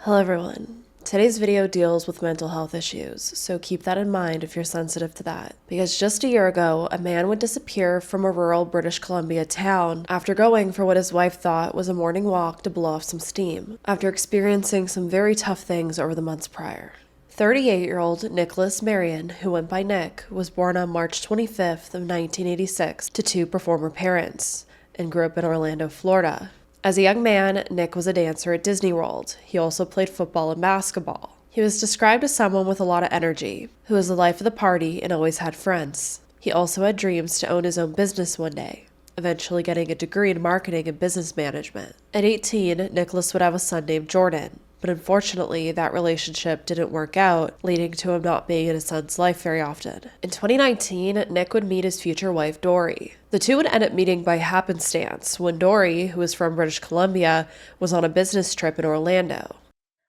Hello everyone. Today's video deals with mental health issues, so keep that in mind if you're sensitive to that. Because just a year ago, a man would disappear from a rural British Columbia town after going for what his wife thought was a morning walk to blow off some steam, after experiencing some very tough things over the months prior. 38-year-old Nicholas Marion, who went by Nick, was born on March 25th of 1986 to two performer parents and grew up in Orlando, Florida. As a young man, Nick was a dancer at Disney World. He also played football and basketball. He was described as someone with a lot of energy, who was the life of the party and always had friends. He also had dreams to own his own business one day, eventually getting a degree in marketing and business management. At 18, Nicholas would have a son named Jordan, but unfortunately, that relationship didn't work out, leading to him not being in his son's life very often. In 2019, Nick would meet his future wife, Dory. The two would end up meeting by happenstance when Dory, who was from British Columbia, was on a business trip in Orlando.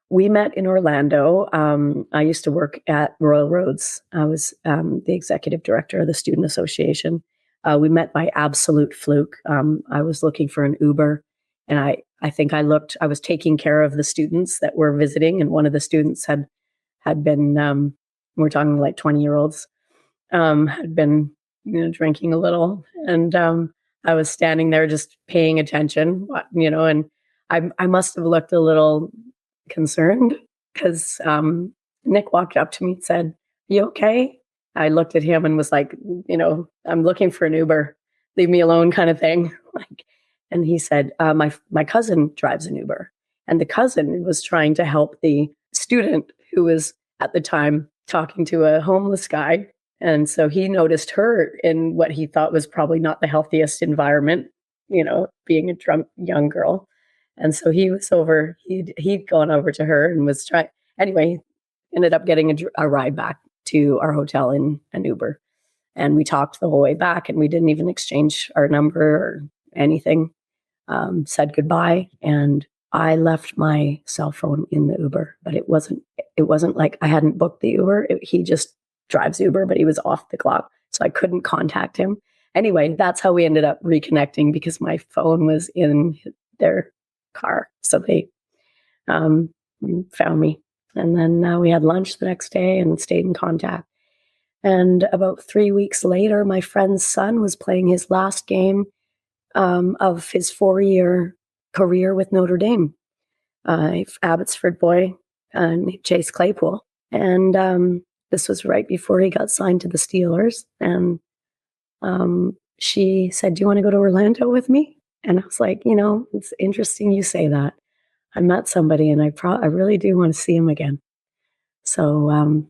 We met in Orlando. I used to work at Royal Roads. I was the executive director of the Student Association. We met by absolute fluke. I was looking for an Uber, and I think I was taking care of the students that were visiting, and one of the students had been, we're talking like 20-year-olds, had been, drinking a little. And I was standing there just paying attention, and I must have looked a little concerned because Nick walked up to me and said, "You okay?" I looked at him and was like, "I'm looking for an Uber, leave me alone," kind of thing. And he said, my cousin drives an Uber. And the cousin was trying to help the student who was at the time talking to a homeless guy. And so he noticed her in what he thought was probably not the healthiest environment, being a drunk young girl. And so he was he'd gone over to her and was trying. Anyway, ended up getting a ride back to our hotel in an Uber. And we talked the whole way back, and we didn't even exchange our number or anything. Said goodbye, and I left my cell phone in the Uber, but it wasn't like I hadn't booked the Uber. He just drives Uber, but he was off the clock, so I couldn't contact him. Anyway, that's how we ended up reconnecting, because my phone was in their car. So they found me, and then we had lunch the next day and stayed in contact. And about 3 weeks later, my friend's son was playing his last game of his 4-year career with Notre Dame, Abbotsford boy, Chase Claypool. And this was right before he got signed to the Steelers. And she said, "Do you want to go to Orlando with me?" And I was like, it's interesting you say that. I met somebody, and I really do want to see him again. So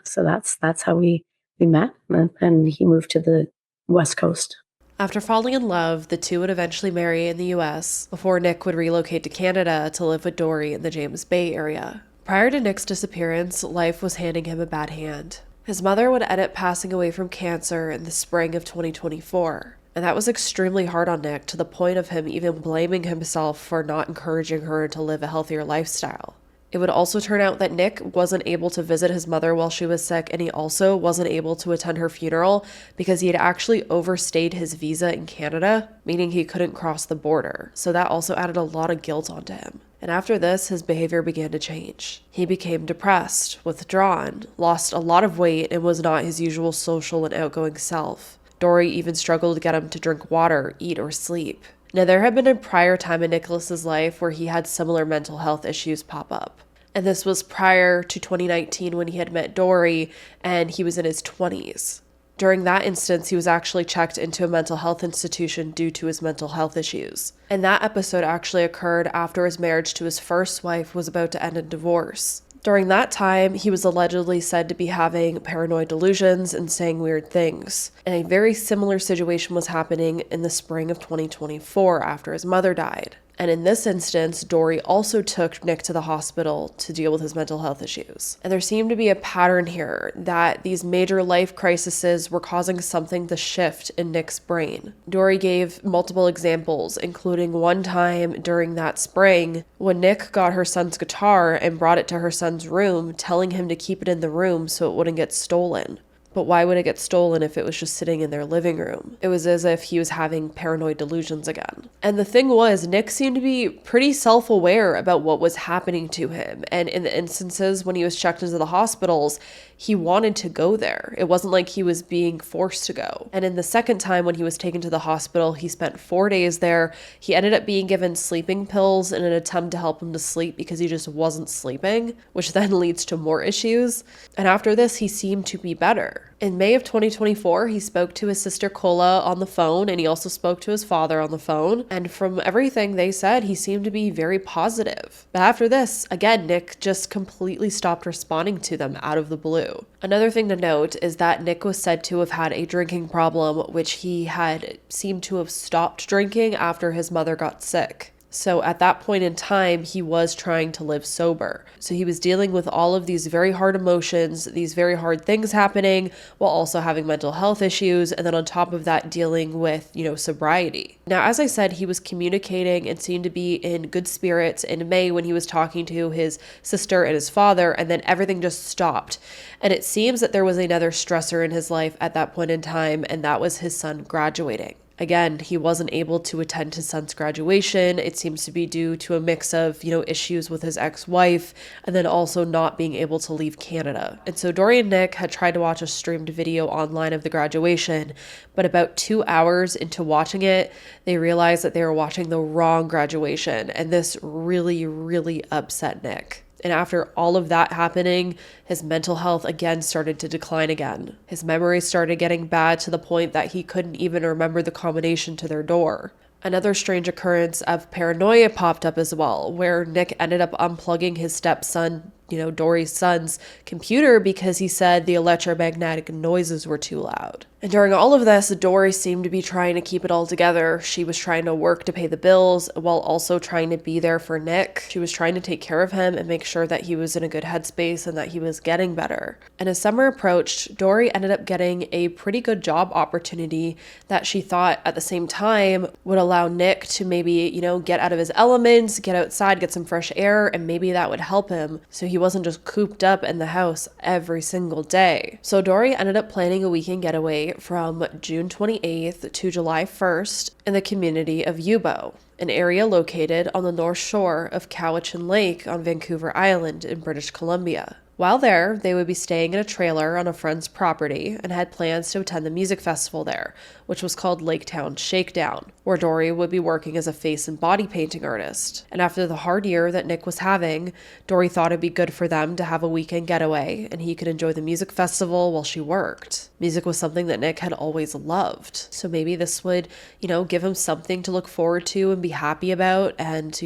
so that's how we met, and he moved to the West Coast. After falling in love, the two would eventually marry in the US before Nick would relocate to Canada to live with Dory in the James Bay area. Prior to Nick's disappearance, life was handing him a bad hand. His mother would end up passing away from cancer in the spring of 2024, and that was extremely hard on Nick, to the point of him even blaming himself for not encouraging her to live a healthier lifestyle. It would also turn out that Nick wasn't able to visit his mother while she was sick, and he also wasn't able to attend her funeral because he had actually overstayed his visa in Canada, meaning he couldn't cross the border. So that also added a lot of guilt onto him. And after this, his behavior began to change. He became depressed, withdrawn, lost a lot of weight, and was not his usual social and outgoing self. Dory even struggled to get him to drink water, eat, or sleep. Now, there had been a prior time in Nicholas's life where he had similar mental health issues pop up. And this was prior to 2019, when he had met Dory and he was in his 20s. During that instance, he was actually checked into a mental health institution due to his mental health issues. And that episode actually occurred after his marriage to his first wife was about to end in divorce. During that time, he was allegedly said to be having paranoid delusions and saying weird things. And a very similar situation was happening in the spring of 2024 after his mother died. And in this instance, Dory also took Nick to the hospital to deal with his mental health issues. And there seemed to be a pattern here that these major life crises were causing something to shift in Nick's brain. Dory gave multiple examples, including one time during that spring when Nick got her son's guitar and brought it to her son's room, telling him to keep it in the room so it wouldn't get stolen. But why would it get stolen if it was just sitting in their living room? It was as if he was having paranoid delusions again. And the thing was, Nick seemed to be pretty self-aware about what was happening to him. And in the instances when he was checked into the hospitals, he wanted to go there. It wasn't like he was being forced to go. And in the second time when he was taken to the hospital, he spent 4 days there. He ended up being given sleeping pills in an attempt to help him to sleep because he just wasn't sleeping, which then leads to more issues. And after this, he seemed to be better. In May of 2024, he spoke to his sister Kola on the phone, and he also spoke to his father on the phone. And from everything they said, he seemed to be very positive. But after this, again, Nick just completely stopped responding to them out of the blue. Another thing to note is that Nick was said to have had a drinking problem, which he had seemed to have stopped drinking after his mother got sick. So at that point in time, he was trying to live sober. So he was dealing with all of these very hard emotions, these very hard things happening, while also having mental health issues. And then on top of that, dealing with, sobriety. Now, as I said, he was communicating and seemed to be in good spirits in May when he was talking to his sister and his father, and then everything just stopped. And it seems that there was another stressor in his life at that point in time, and that was his son graduating. Again, he wasn't able to attend his son's graduation. It seems to be due to a mix of, issues with his ex-wife and then also not being able to leave Canada. And so Dory and Nick had tried to watch a streamed video online of the graduation, but about 2 hours into watching it, they realized that they were watching the wrong graduation. And this really, really upset Nick. And after all of that happening, his mental health again started to decline again. His memory started getting bad to the point that he couldn't even remember the combination to their door. Another strange occurrence of paranoia popped up as well, where Nick ended up unplugging his stepson, Dory's son's computer because he said the electromagnetic noises were too loud. And during all of this, Dory seemed to be trying to keep it all together. She was trying to work to pay the bills while also trying to be there for Nick. She was trying to take care of him and make sure that he was in a good headspace and that he was getting better. And as summer approached, Dory ended up getting a pretty good job opportunity that she thought at the same time would allow Nick to maybe, get out of his elements, get outside, get some fresh air, and maybe that would help him so he wasn't just cooped up in the house every single day. So Dory ended up planning a weekend getaway from June 28th to July 1st in the community of Yubo, an area located on the north shore of Cowichan Lake on Vancouver Island in British Columbia. While there, they would be staying in a trailer on a friend's property and had plans to attend the music festival there, which was called Lake Town Shakedown, where Dory would be working as a face and body painting artist. And after the hard year that Nick was having, Dory thought it'd be good for them to have a weekend getaway and he could enjoy the music festival while she worked. Music was something that Nick had always loved. So maybe this would, give him something to look forward to and be happy about and,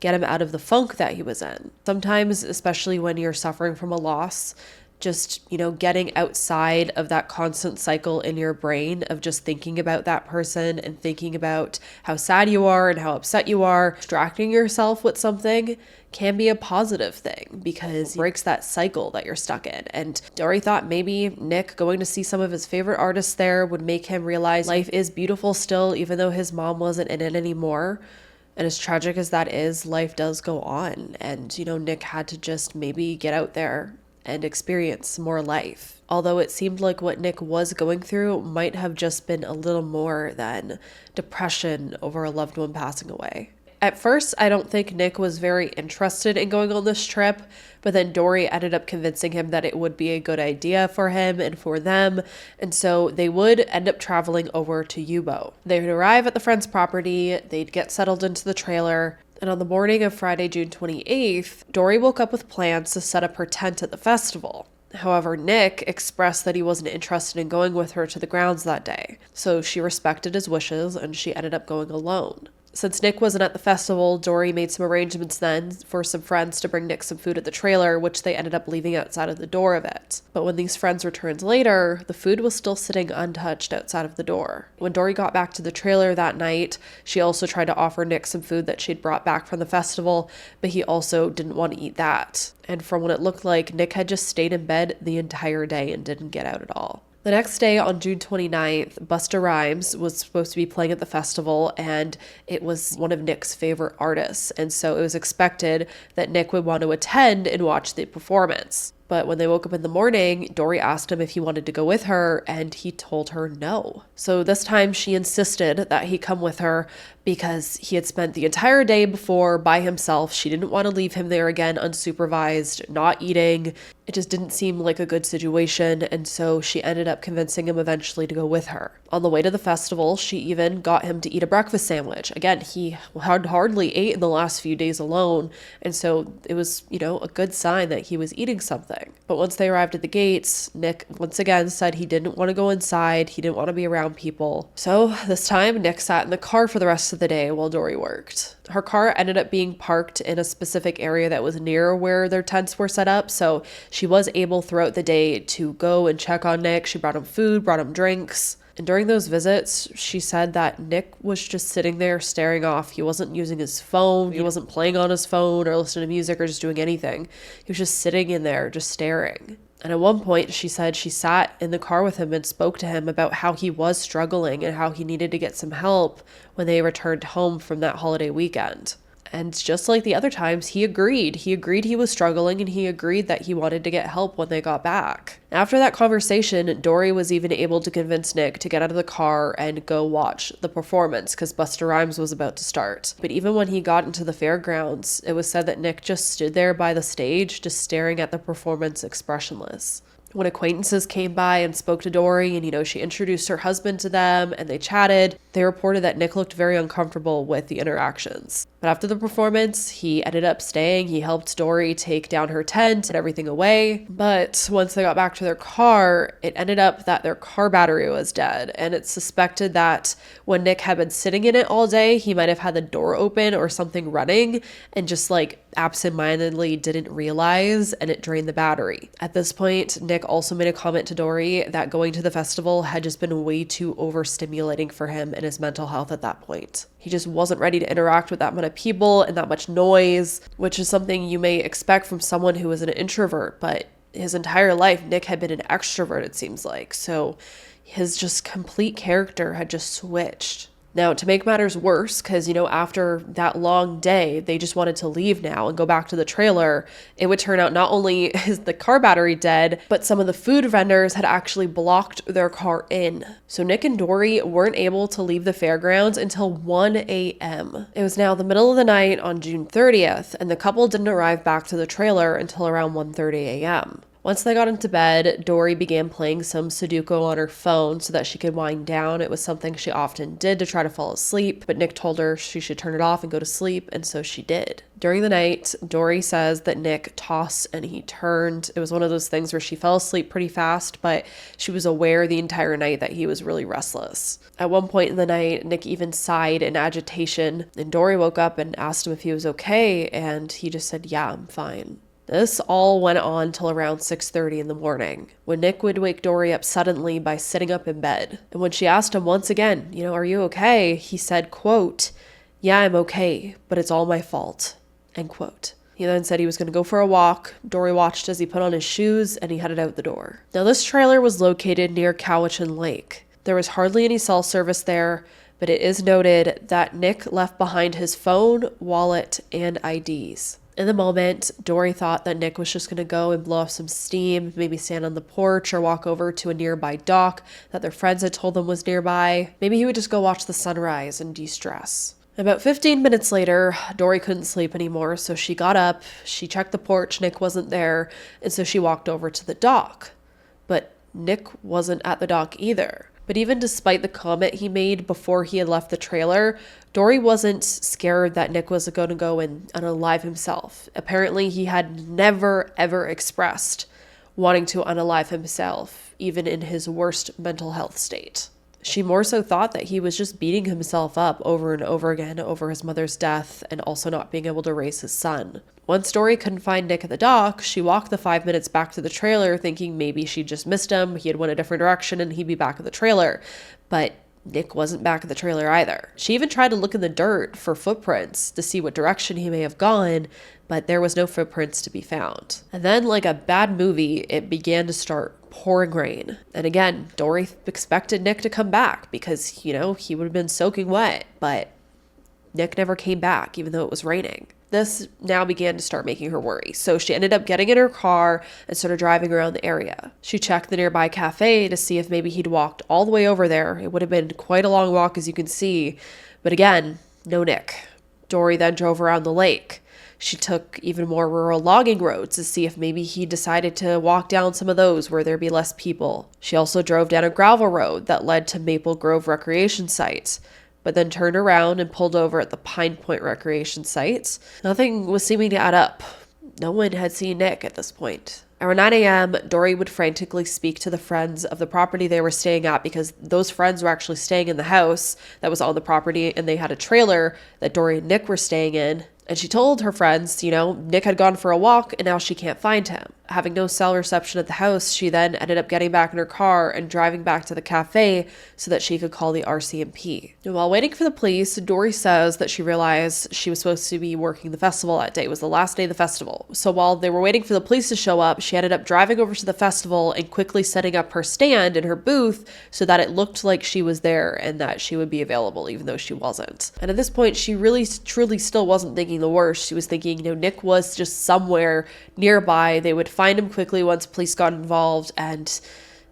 get him out of the funk that he was in. Sometimes, especially when you're suffering from a loss, just, getting outside of that constant cycle in your brain of just thinking about that person and thinking about how sad you are and how upset you are, distracting yourself with something can be a positive thing because it breaks that cycle that you're stuck in. And Dory thought maybe Nick going to see some of his favorite artists there would make him realize life is beautiful still, even though his mom wasn't in it anymore. And as tragic as that is, life does go on. And, Nick had to just maybe get out there and experience more life. Although it seemed like what Nick was going through might have just been a little more than depression over a loved one passing away. At first, I don't think Nick was very interested in going on this trip, but then Dory ended up convincing him that it would be a good idea for him and for them, and so they would end up traveling over to Yubo. They would arrive at the friend's property, they'd get settled into the trailer, and on the morning of Friday, June 28th, Dory woke up with plans to set up her tent at the festival. However, Nick expressed that he wasn't interested in going with her to the grounds that day, so she respected his wishes and she ended up going alone. Since Nick wasn't at the festival, Dory made some arrangements then for some friends to bring Nick some food at the trailer, which they ended up leaving outside of the door of it. But when these friends returned later, the food was still sitting untouched outside of the door. When Dory got back to the trailer that night, she also tried to offer Nick some food that she'd brought back from the festival, but he also didn't want to eat that. And from what it looked like, Nick had just stayed in bed the entire day and didn't get out at all. The next day, on June 29th, Busta Rhymes was supposed to be playing at the festival, and it was one of Nick's favorite artists, and so it was expected that Nick would want to attend and watch the performance. But when they woke up in the morning, Dory asked him if he wanted to go with her, and he told her no. So this time she insisted that he come with her because he had spent the entire day before by himself. She didn't want to leave him there again unsupervised, not eating. It just didn't seem like a good situation, and so she ended up convincing him eventually to go with her. On the way to the festival, she even got him to eat a breakfast sandwich. Again, he had hardly ate in the last few days alone, and so it was, a good sign that he was eating something. But once they arrived at the gates, Nick once again said he didn't want to go inside, he didn't want to be around people. So this time, Nick sat in the car for the rest of the day while Dory worked. Her car ended up being parked in a specific area that was near where their tents were set up, so she was able throughout the day to go and check on Nick. She brought him food, brought him drinks. And during those visits, she said that Nick was just sitting there staring off. He wasn't using his phone. He wasn't playing on his phone or listening to music or just doing anything. He was just sitting in there, just staring. And at one point, she said she sat in the car with him and spoke to him about how he was struggling and how he needed to get some help when they returned home from that holiday weekend. And just like the other times, he agreed. He agreed he was struggling, and he agreed that he wanted to get help when they got back. After that conversation, Dory was even able to convince Nick to get out of the car and go watch the performance because Busta Rhymes was about to start. But even when he got into the fairgrounds, it was said that Nick just stood there by the stage, just staring at the performance expressionless. When acquaintances came by and spoke to Dory and, she introduced her husband to them and they chatted, they reported that Nick looked very uncomfortable with the interactions. But after the performance, he ended up staying. He helped Dory take down her tent and everything away. But once they got back to their car, it ended up that their car battery was dead. And it's suspected that when Nick had been sitting in it all day, he might have had the door open or something running and just absentmindedly didn't realize, and it drained the battery. At this point, Nick also made a comment to Dory that going to the festival had just been way too overstimulating for him and his mental health at that point. He just wasn't ready to interact with that many people and that much noise, which is something you may expect from someone who is an introvert, but his entire life, Nick had been an extrovert, it seems like. So his just complete character had just switched. Now, to make matters worse, because, after that long day, they just wanted to leave now and go back to the trailer, it would turn out not only is the car battery dead, but some of the food vendors had actually blocked their car in. So Nick and Dory weren't able to leave the fairgrounds until 1 a.m. It was now the middle of the night on June 30th, and the couple didn't arrive back to the trailer until around 1:30 a.m. Once they got into bed, Dory began playing some Sudoku on her phone so that she could wind down. It was something she often did to try to fall asleep, but Nick told her she should turn it off and go to sleep, and so she did. During the night, Dory says that Nick tossed and he turned. It was one of those things where she fell asleep pretty fast, but she was aware the entire night that he was really restless. At one point in the night, Nick even sighed in agitation, and Dory woke up and asked him if he was okay, and he just said, "Yeah, I'm fine." This all went on till around 6:30 in the morning, when Nick would wake Dory up suddenly by sitting up in bed. And when she asked him once again, "Are you okay?" he said, quote, "Yeah, I'm okay, but it's all my fault," end quote. He then said he was going to go for a walk. Dory watched as he put on his shoes and he headed out the door. Now, this trailer was located near Cowichan Lake. There was hardly any cell service there, but it is noted that Nick left behind his phone, wallet, and IDs. In the moment, Dory thought that Nick was just going to go and blow off some steam, maybe stand on the porch or walk over to a nearby dock that their friends had told them was nearby. Maybe he would just go watch the sunrise and de-stress. About 15 minutes later, Dory couldn't sleep anymore, so she got up, she checked the porch, Nick wasn't there, and so she walked over to the dock. But Nick wasn't at the dock either. But even despite the comment he made before he had left the trailer, Dory wasn't scared that Nick was going to go and unalive himself. Apparently, he had never, ever expressed wanting to unalive himself, even in his worst mental health state. She more so thought that he was just beating himself up over and over again over his mother's death and also not being able to raise his son. Once Dory couldn't find Nick at the dock, she walked the 5 minutes back to the trailer thinking maybe she just missed him, he had went a different direction and he'd be back at the trailer. But Nick wasn't back at the trailer either. She even tried to look in the dirt for footprints to see what direction he may have gone, but there was no footprints to be found. And then, like a bad movie, it began to start pouring rain. And again, Dory expected Nick to come back because, he would have been soaking wet, but Nick never came back, even though it was raining. this now began to start making her worry. So she ended up getting in her car and started driving around the area. She checked the nearby cafe to see if maybe he'd walked all the way over there. It would have been quite a long walk, as you can see. But again, no Nick. Dory then drove around the lake. She took even more rural logging roads to see if maybe he decided to walk down some of those where there'd be less people. She also drove down a gravel road that led to Maple Grove Recreation Site, but then turned around and pulled over at the Pine Point Recreation Site. Nothing was seeming to add up. No one had seen Nick at this point. Around 9 a.m., Dory would frantically speak to the friends of the property they were staying at, because those friends were actually staying in the house that was on the property, and they had a trailer that Dory and Nick were staying in. And she told her friends, Nick had gone for a walk and now she can't find him. Having no cell reception at the house, she then ended up getting back in her car and driving back to the cafe so that she could call the RCMP. And while waiting for the police, Dory says that she realized she was supposed to be working the festival that day. It was the last day of the festival. So while they were waiting for the police to show up, she ended up driving over to the festival and quickly setting up her stand in her booth so that it looked like she was there and that she would be available, even though she wasn't. And at this point, she really, truly still wasn't thinking the worst. She was thinking, Nick was just somewhere nearby. They would find him quickly once police got involved and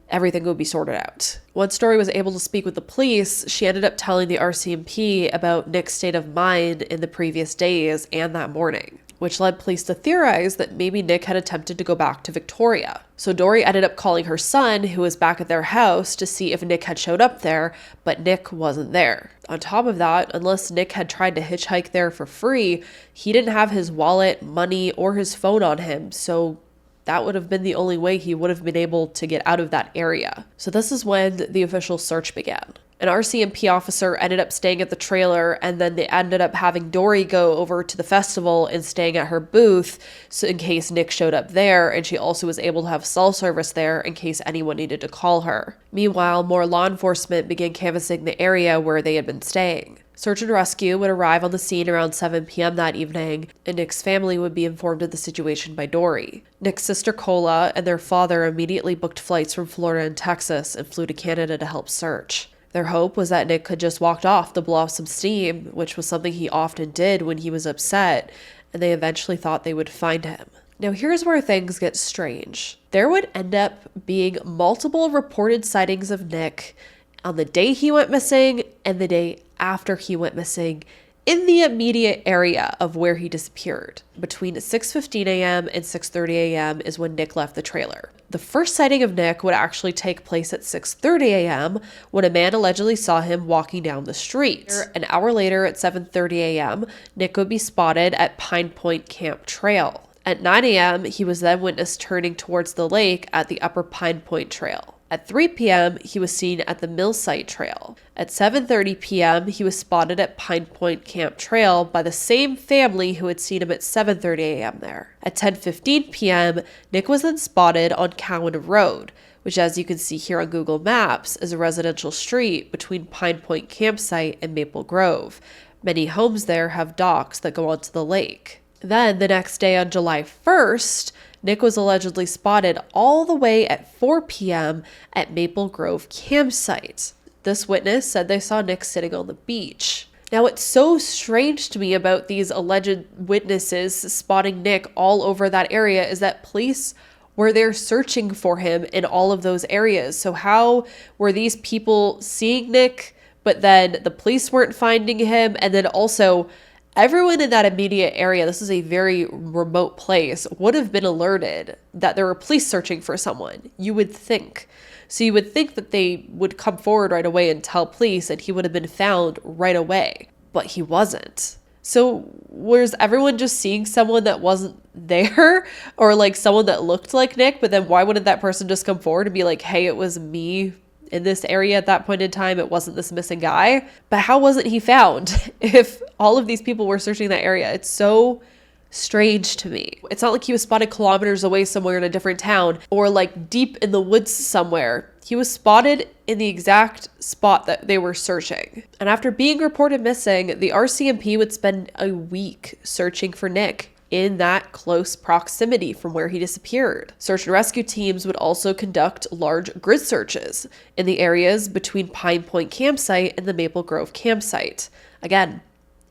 everything would be sorted out. Once Dory was able to speak with the police, she ended up telling the RCMP about Nick's state of mind in the previous days and that morning, which led police to theorize that maybe Nick had attempted to go back to Victoria. So Dory ended up calling her son, who was back at their house, to see if Nick had showed up there, but Nick wasn't there. On top of that, unless Nick had tried to hitchhike there for free, he didn't have his wallet, money, or his phone on him, so that would have been the only way he would have been able to get out of that area. So this is when the official search began. An RCMP officer ended up staying at the trailer, and then they ended up having Dory go over to the festival and staying at her booth so in case Nick showed up there, and she also was able to have cell service there in case anyone needed to call her. Meanwhile, more law enforcement began canvassing the area where they had been staying. Search and rescue would arrive on the scene around 7 p.m. that evening, and Nick's family would be informed of the situation by Dory. Nick's sister Cola and their father immediately booked flights from Florida and Texas and flew to Canada to help search. Their hope was that Nick could just walked off to blow off some steam, which was something he often did when he was upset, and they eventually thought they would find him. Now here's where things get strange. There would end up being multiple reported sightings of Nick on the day he went missing and the day after he went missing in the immediate area of where he disappeared. Between 6:15 a.m. and 6:30 a.m. is when Nick left the trailer. The first sighting of Nick would actually take place at 6:30 a.m. when a man allegedly saw him walking down the street. An hour later at 7:30 a.m., Nick would be spotted at Pine Point Camp Trail. At 9 a.m., he was then witnessed turning towards the lake at the Upper Pine Point Trail. At 3 p.m., he was seen at the Mill Site Trail. At 7:30 p.m., he was spotted at Pine Point Camp Trail by the same family who had seen him at 7:30 a.m. there. At 10:15 p.m., Nick was then spotted on Cowan Road, which, as you can see here on Google Maps, is a residential street between Pine Point Campsite and Maple Grove. Many homes there have docks that go onto the lake. Then, the next day on July 1st, Nick was allegedly spotted all the way at 4 p.m. at Maple Grove Campsite. This witness said they saw Nick sitting on the beach. Now, what's so strange to me about these alleged witnesses spotting Nick all over that area is that police were there searching for him in all of those areas. So how were these people seeing Nick, but then the police weren't finding him? And then also, everyone in that immediate area, this is a very remote place, would have been alerted that there were police searching for someone, you would think. So you would think that they would come forward right away and tell police and he would have been found right away, but he wasn't. So was everyone just seeing someone that wasn't there, or like someone that looked like Nick, but then why wouldn't that person just come forward and be like, hey, it was me in this area at that point in time, it wasn't this missing guy? But how wasn't he found if all of these people were searching that area? It's so strange to me. It's not like he was spotted kilometers away somewhere in a different town or like deep in the woods somewhere. He was spotted in the exact spot that they were searching. And after being reported missing, the RCMP would spend a week searching for Nick in that close proximity from where he disappeared. Search and rescue teams would also conduct large grid searches in the areas between Pine Point Campsite and the Maple Grove Campsite. Again,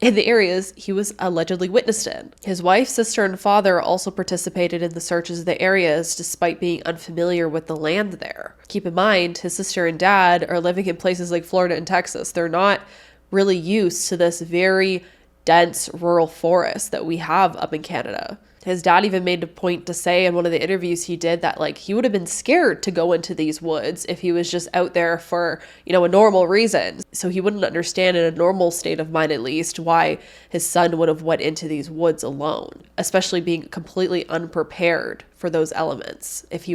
in the areas he was allegedly witnessed in. His wife, sister, and father also participated in the searches of the areas despite being unfamiliar with the land there. Keep in mind, his sister and dad are living in places like Florida and Texas. They're not really used to this very dense rural forest that we have up in Canada. His dad even made a point to say in one of the interviews he did that like he would have been scared to go into these woods if he was just out there for, a normal reason. So he wouldn't understand in a normal state of mind, at least, why his son would have went into these woods alone, especially being completely unprepared for those elements if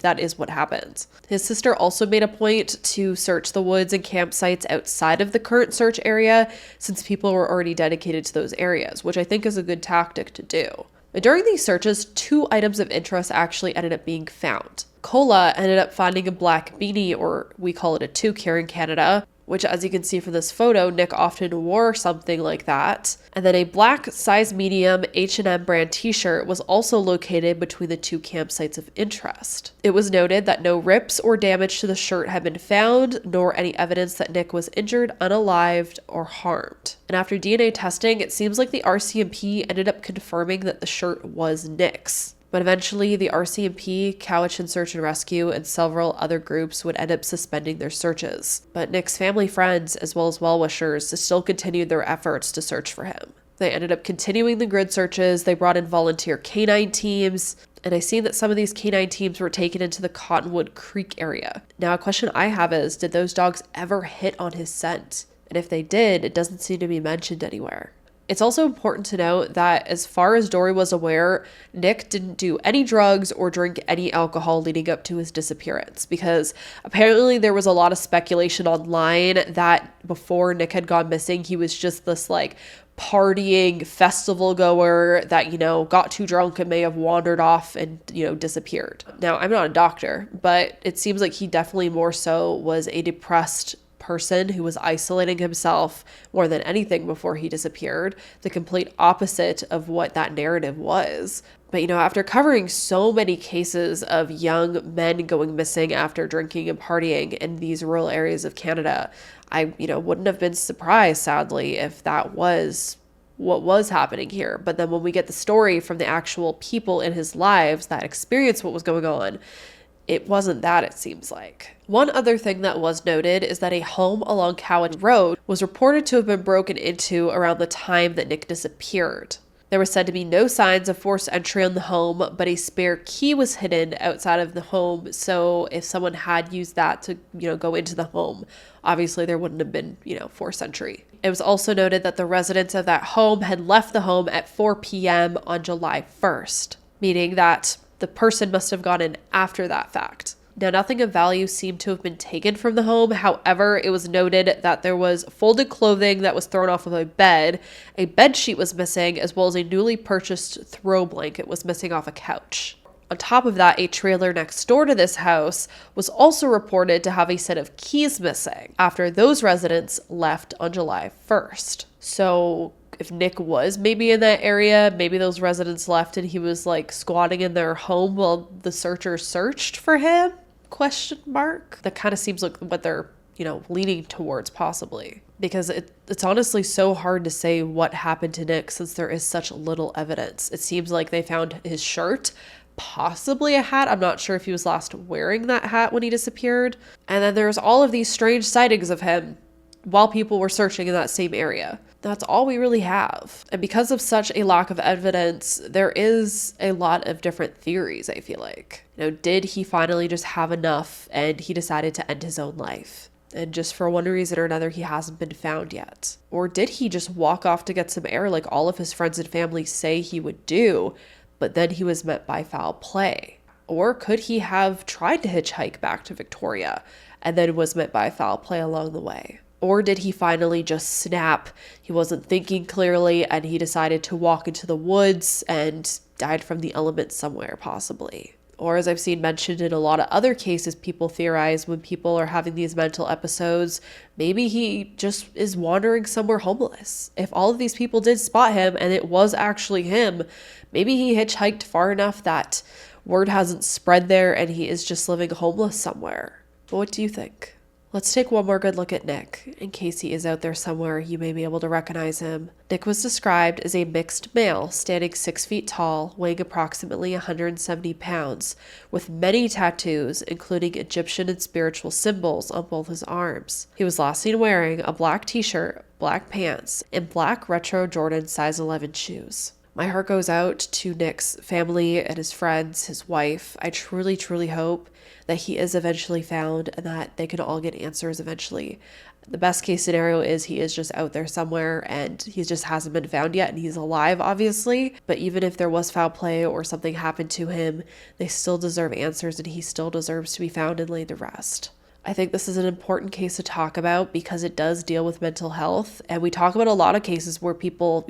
that is what happened. His sister also made a point to search the woods and campsites outside of the current search area since people were already dedicated to those areas, which I think is a good tactic to do. During these searches, 2 items of interest actually ended up being found. Cola ended up finding a black beanie, or we call it a toque here in Canada, which, as you can see from this photo, Nick often wore something like that. And then a black size medium H&M brand t-shirt was also located between the 2 campsites of interest. It was noted that no rips or damage to the shirt had been found, nor any evidence that Nick was injured, unalived, or harmed. And after DNA testing, it seems like the RCMP ended up confirming that the shirt was Nick's. But eventually, the RCMP, Cowichan Search and Rescue, and several other groups would end up suspending their searches. But Nick's family friends, as well as well-wishers, still continued their efforts to search for him. They ended up continuing the grid searches. They brought in volunteer canine teams. And I seen that some of these canine teams were taken into the Cottonwood Creek area. Now, a question I have is, did those dogs ever hit on his scent? And if they did, it doesn't seem to be mentioned anywhere. It's also important to note that as far as Dory was aware, Nick didn't do any drugs or drink any alcohol leading up to his disappearance, because apparently there was a lot of speculation online that before Nick had gone missing, he was just this like partying festival goer that, got too drunk and may have wandered off and, disappeared. Now, I'm not a doctor, but it seems like he definitely more so was a depressed person who was isolating himself more than anything before he disappeared, the complete opposite of what that narrative was. But, after covering so many cases of young men going missing after drinking and partying in these rural areas of Canada, I, wouldn't have been surprised, sadly, if that was what was happening here. But then when we get the story from the actual people in his lives that experienced what was going on, it wasn't that, it seems like. One other thing that was noted is that a home along Cowichan Road was reported to have been broken into around the time that Nick disappeared. There was said to be no signs of forced entry on the home, but a spare key was hidden outside of the home. So if someone had used that to, go into the home, obviously there wouldn't have been, forced entry. It was also noted that the residents of that home had left the home at 4 p.m. on July 1st, meaning that the person must have gone in after that fact. Now, nothing of value seemed to have been taken from the home. However, it was noted that there was folded clothing that was thrown off of a bed sheet was missing, as well as a newly purchased throw blanket was missing off a couch. On top of that, a trailer next door to this house was also reported to have a set of keys missing after those residents left on July 1st. So if Nick was maybe in that area, maybe those residents left and he was like squatting in their home while the searchers searched for him? ? That kind of seems like what they're, leaning towards possibly. Because it's honestly so hard to say what happened to Nick since there is such little evidence. It seems like they found his shirt, possibly a hat. I'm not sure if he was last wearing that hat when he disappeared. And then there's all of these strange sightings of him while people were searching in that same area. That's all we really have. And because of such a lack of evidence, there is a lot of different theories, I feel like. Did he finally just have enough and he decided to end his own life? And just for one reason or another, he hasn't been found yet. Or did he just walk off to get some air like all of his friends and family say he would do, but then he was met by foul play? Or could he have tried to hitchhike back to Victoria and then was met by foul play along the way? Or did he finally just snap? He wasn't thinking clearly and he decided to walk into the woods and died from the elements somewhere, possibly. Or as I've seen mentioned in a lot of other cases, people theorize when people are having these mental episodes, maybe he just is wandering somewhere homeless. If all of these people did spot him and it was actually him, maybe he hitchhiked far enough that word hasn't spread there and he is just living homeless somewhere. But what do you think? Let's take one more good look at Nick. In case he is out there somewhere, you may be able to recognize him. Nick was described as a mixed male, standing 6 feet tall, weighing approximately 170 pounds, with many tattoos, including Egyptian and spiritual symbols on both his arms. He was last seen wearing a black t-shirt, black pants, and black retro Jordan size 11 shoes. My heart goes out to Nick's family and his friends, his wife. I truly, truly hope that he is eventually found and that they can all get answers eventually. The best case scenario is he is just out there somewhere and he just hasn't been found yet and he's alive, obviously. But even if there was foul play or something happened to him, they still deserve answers and he still deserves to be found and laid to rest. I think this is an important case to talk about because it does deal with mental health. And we talk about a lot of cases where people,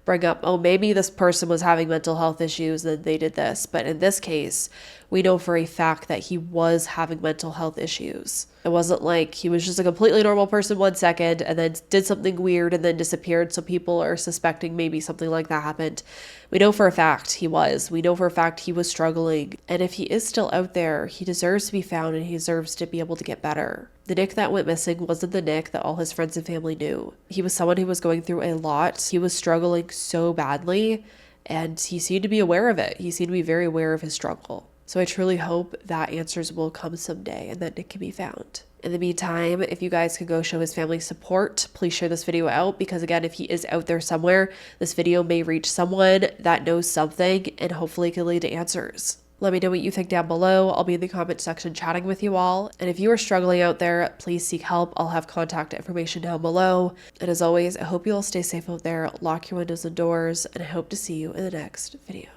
bring up, oh, maybe this person was having mental health issues and they did this. But in this case, we know for a fact that he was having mental health issues. It wasn't like he was just a completely normal person 1 second and then did something weird and then disappeared. So people are suspecting maybe something like that happened. We know for a fact he was. We know for a fact he was struggling. And if he is still out there, he deserves to be found and he deserves to be able to get better. The Nick that went missing wasn't the Nick that all his friends and family knew. He was someone who was going through a lot. He was struggling so badly and he seemed to be aware of it. He seemed to be very aware of his struggle. So I truly hope that answers will come someday and that Nick can be found. In the meantime, if you guys could go show his family support, please share this video out because again, if he is out there somewhere, this video may reach someone that knows something and hopefully can lead to answers. Let me know what you think down below. I'll be in the comment section chatting with you all. And if you are struggling out there, please seek help. I'll have contact information down below. And as always, I hope you all stay safe out there, lock your windows and doors, and I hope to see you in the next video.